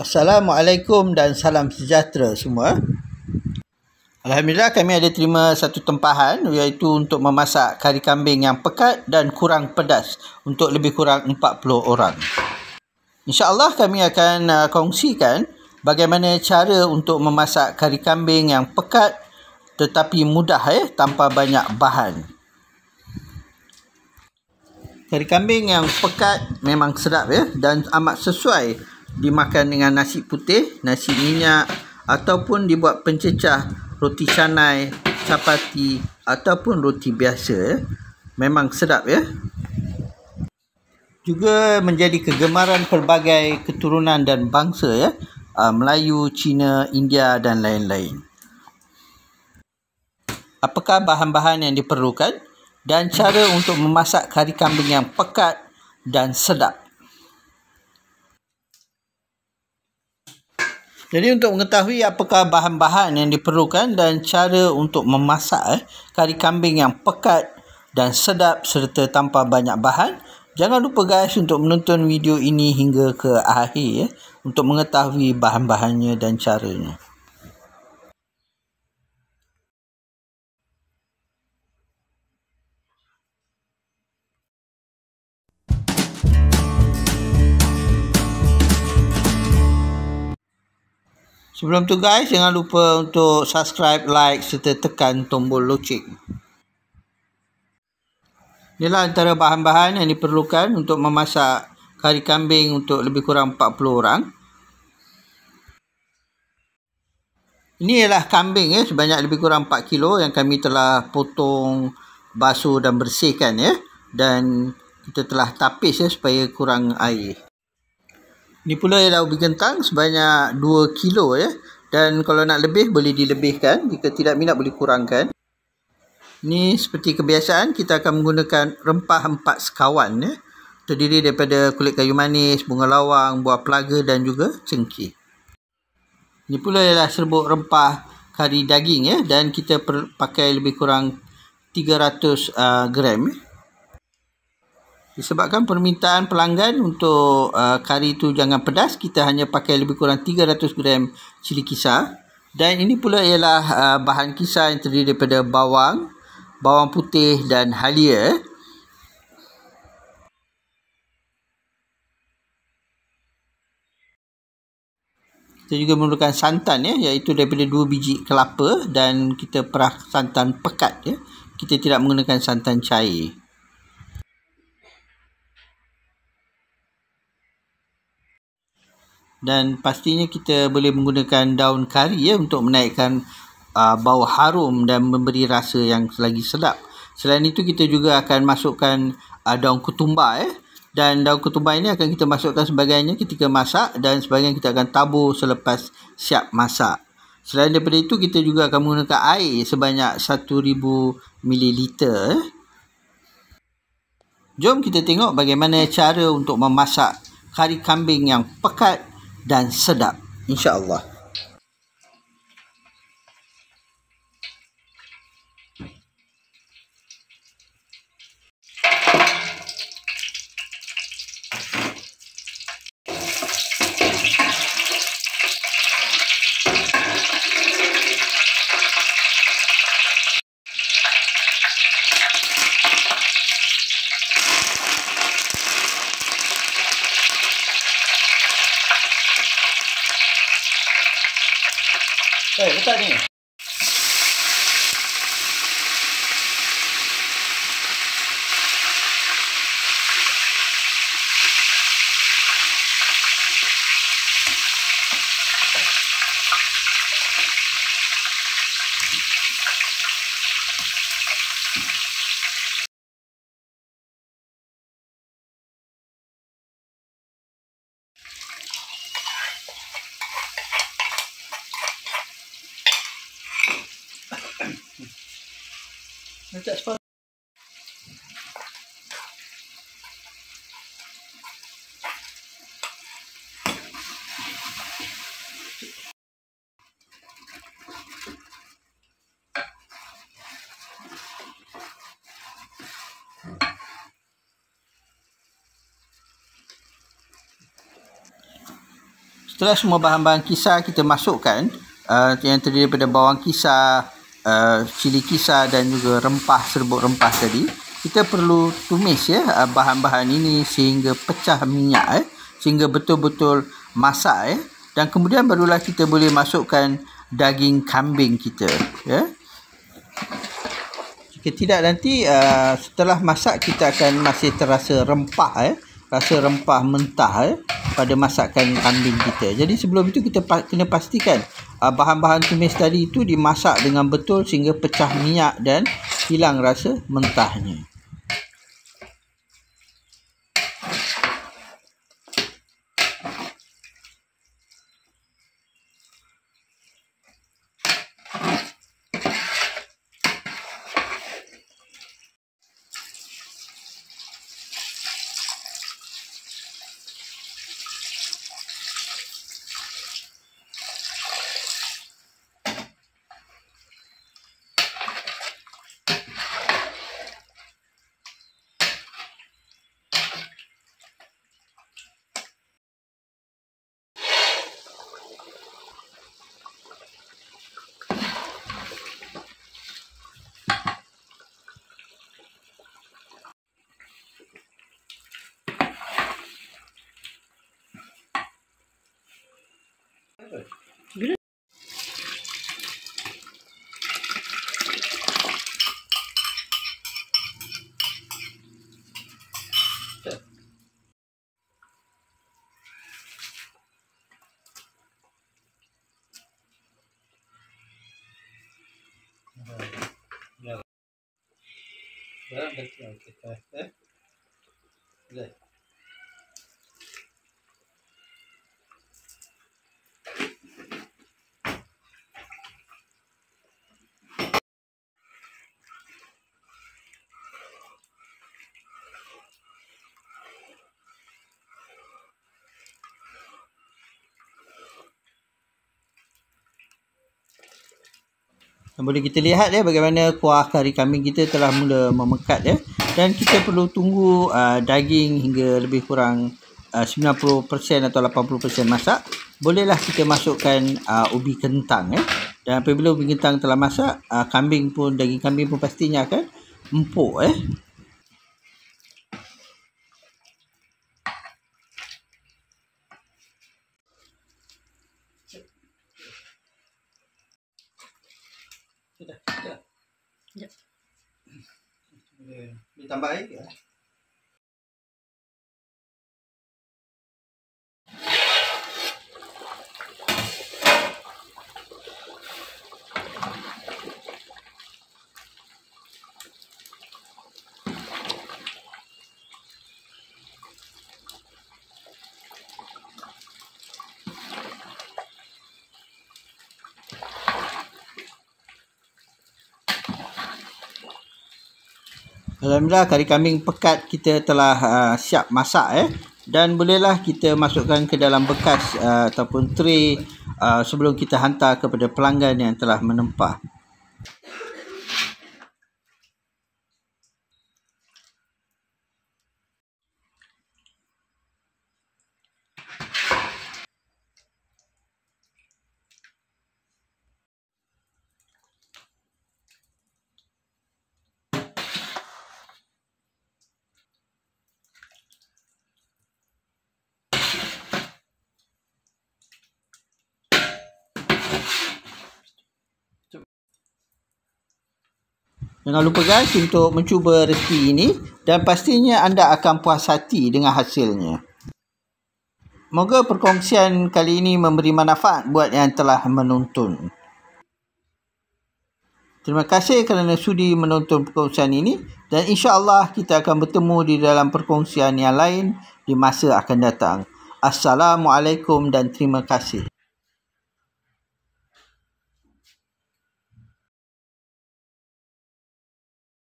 Assalamualaikum dan salam sejahtera semua. Alhamdulillah kami ada terima satu tempahan iaitu untuk memasak kari kambing yang pekat dan kurang pedas untuk lebih kurang 40 orang. InsyaAllah kami akan kongsikan bagaimana cara untuk memasak kari kambing yang pekat tetapi mudah tanpa banyak bahan. Kari kambing yang pekat memang sedap dan amat sesuai dimakan dengan nasi putih, nasi minyak ataupun dibuat pencecah roti canai, chapati ataupun roti biasa. Memang sedap Juga menjadi kegemaran pelbagai keturunan dan bangsa Melayu, Cina, India dan lain-lain. Apakah bahan-bahan yang diperlukan dan cara untuk memasak kari kambing yang pekat dan sedap? Jadi untuk mengetahui apakah bahan-bahan yang diperlukan dan cara untuk memasak kari kambing yang pekat dan sedap serta tanpa banyak bahan, jangan lupa guys untuk menonton video ini hingga ke akhir untuk mengetahui bahan-bahannya dan caranya. Sebelum tu guys, jangan lupa untuk subscribe, like serta tekan tombol loceng. Inilah antara bahan-bahan yang diperlukan untuk memasak kari kambing untuk lebih kurang 40 orang. Ini ialah kambing sebanyak lebih kurang 4 kilo yang kami telah potong, basuh dan bersihkan dan kita telah tapis supaya kurang air. Ini pula ialah ubi kentang sebanyak 2 kilo dan kalau nak lebih boleh dilebihkan, jika tidak minat boleh kurangkan. Ini seperti kebiasaan kita akan menggunakan rempah 4 sekawan terdiri daripada kulit kayu manis, bunga lawang, buah pelaga dan juga cengkeh. Ini pula ialah serbuk rempah kari daging dan kita pakai lebih kurang 300 gram. Disebabkan permintaan pelanggan untuk kari itu jangan pedas, kita hanya pakai lebih kurang 300 gram cili kisar. Dan ini pula ialah bahan kisar yang terdiri daripada bawang, bawang putih dan halia. Kita juga memerlukan santan iaitu daripada 2 biji kelapa dan kita perah santan pekat Kita tidak menggunakan santan cair. Dan pastinya kita boleh menggunakan daun kari untuk menaikkan bau harum dan memberi rasa yang lagi sedap. Selain itu kita juga akan masukkan daun ketumbar dan daun ketumbar ini akan kita masukkan sebagainya ketika masak dan sebahagian kita akan tabur selepas siap masak. Selain daripada itu kita juga akan menggunakan air sebanyak 1000 ml. Jom kita tengok bagaimana cara untuk memasak kari kambing yang pekat dan sedap, insya-Allah. Letak ni. Letak separuh. Setelah semua bahan-bahan kisar kita masukkan, yang terdiri daripada bawang kisar, cili kisar dan juga rempah, serbuk rempah tadi, kita perlu tumis bahan-bahan ini sehingga pecah minyak, sehingga betul-betul masak, dan kemudian barulah kita boleh masukkan daging kambing kita, Jika tidak nanti setelah masak kita akan masih terasa rempah, rasa rempah mentah pada masakan kambing kita. Jadi sebelum itu kita kena pastikan bahan-bahan tumis tadi itu dimasak dengan betul sehingga pecah minyak dan hilang rasa mentahnya. Boleh kita lihat bagaimana kuah kari kambing kita telah mula memekat, dan kita perlu tunggu daging hingga lebih kurang 90% atau 80% masak. Bolehlah kita masukkan ubi kentang, dan apabila ubi kentang telah masak, daging kambing pun pastinya akan empuk, Boleh tambah air ke? Alhamdulillah, kari kambing pekat kita telah siap masak, dan bolehlah kita masukkan ke dalam bekas ataupun tray sebelum kita hantar kepada pelanggan yang telah menempah. Jangan lupa guys untuk mencuba resipi ini, dan pastinya anda akan puas hati dengan hasilnya. Moga perkongsian kali ini memberi manfaat buat yang telah menonton. Terima kasih kerana sudi menonton perkongsian ini, dan insya-Allah kita akan bertemu di dalam perkongsian yang lain di masa akan datang. Assalamualaikum dan terima kasih.